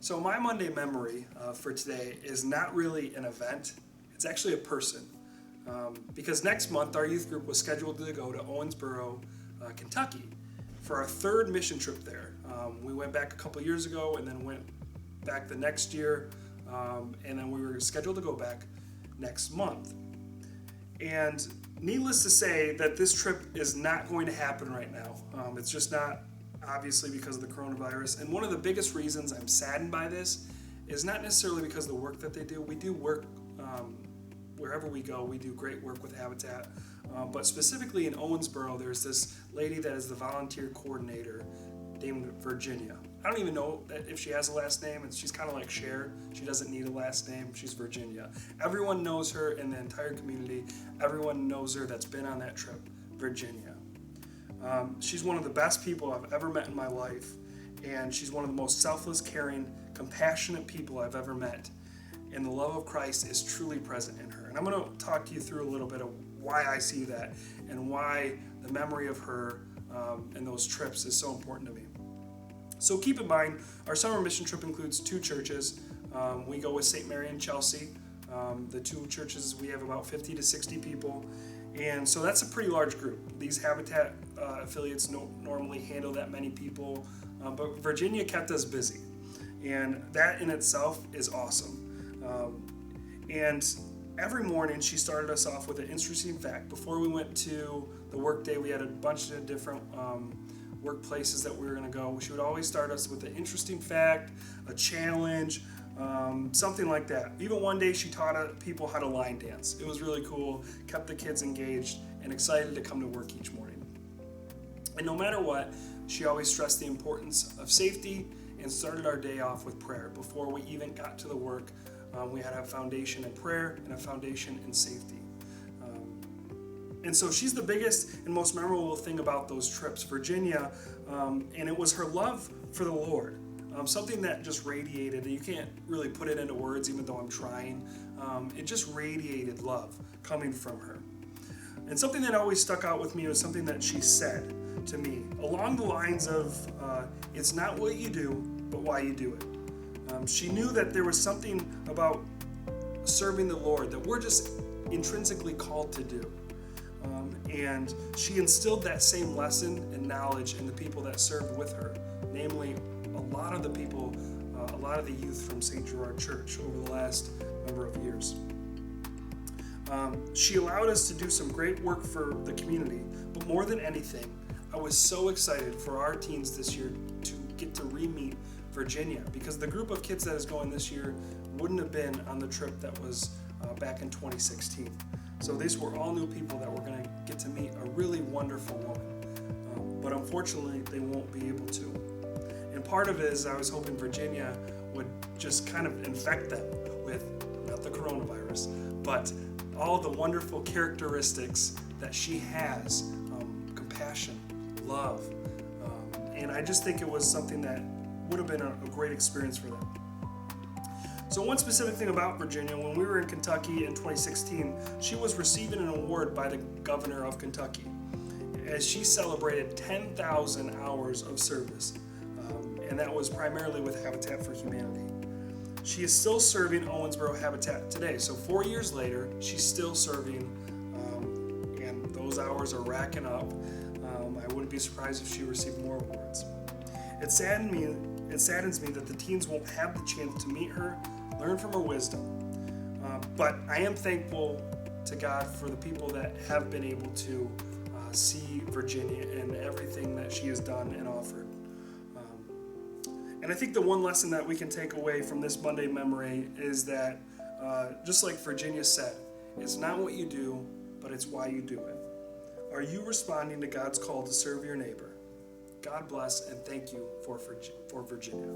So my Monday memory for today is not really an event. It's actually a person. Because next month our youth group was scheduled to go to Owensboro, Kentucky for our third mission trip there. We went back a couple years ago and then went back the next year, and then we were scheduled to go back next month. And needless to say that this trip is not going to happen right now. It's just not, obviously, because of the coronavirus. And one of the biggest reasons I'm saddened by this is not necessarily because of the work that they do. We do work wherever we go. We do great work with Habitat. But specifically in Owensboro, there's this lady that is the volunteer coordinator named Virginia. I don't even know if she has a last name, and she's kind of like Cher. She doesn't need a last name. She's Virginia. Everyone knows her in the entire community. Everyone knows her that's been on that trip, Virginia. She's one of the best people I've ever met in my life, and she's one of the most selfless, caring, compassionate people I've ever met. And the love of Christ is truly present in her. And I'm going to talk to you through a little bit of why I see that and why the memory of her and those trips is so important to me. So keep in mind, our summer mission trip includes two churches. We go with St. Mary and Chelsea. The two churches, we have about 50 to 60 people. And so that's a pretty large group. These Habitat affiliates normally handle that many people. But Virginia kept us busy. And that in itself is awesome. And every morning she started us off with an interesting fact. Before we went to the work day, we had a bunch of different workplaces that we were going to go. She would always start us with an interesting fact, a challenge, something like that. Even one day she taught people how to line dance. It was really cool, kept the kids engaged and excited to come to work each morning. And no matter what, she always stressed the importance of safety and started our day off with prayer. Before we even got to the work, we had a foundation in prayer and a foundation in safety. And so she's the biggest and most memorable thing about those trips, Virginia, and it was her love for the Lord. Something that just radiated, and you can't really put it into words even though I'm trying. It just radiated love coming from her. And something that always stuck out with me was something that she said to me along the lines of, it's not what you do, but why you do it. She knew that there was something about serving the Lord that we're just intrinsically called to do. And she instilled that same lesson and knowledge in the people that served with her, namely a lot of the people, a lot of the youth from St. Gerard Church over the last number of years. She allowed us to do some great work for the community, but more than anything, I was so excited for our teens this year to get to re-meet Virginia, because the group of kids that is going this year wouldn't have been on the trip that was back in 2016. So these were all new people that were going to get to meet a really wonderful woman. But unfortunately, they won't be able to. And part of it is I was hoping Virginia would just kind of infect them with, not the coronavirus, but all the wonderful characteristics that she has, compassion, love. And I just think it was something that would have been a great experience for them. So one specific thing about Virginia, when we were in Kentucky in 2016, she was receiving an award by the governor of Kentucky as she celebrated 10,000 hours of service, and that was primarily with Habitat for Humanity. She is still serving Owensboro Habitat today, so 4 years later, she's still serving, and those hours are racking up. I wouldn't be surprised if she received more awards. It saddens me that the teens won't have the chance to meet her, learn from her wisdom. But I am thankful to God for the people that have been able to see Virginia and everything that she has done and offered. And I think the one lesson that we can take away from this Monday memory is that, just like Virginia said, it's not what you do, but it's why you do it. Are you responding to God's call to serve your neighbor? God bless and thank you for Virginia.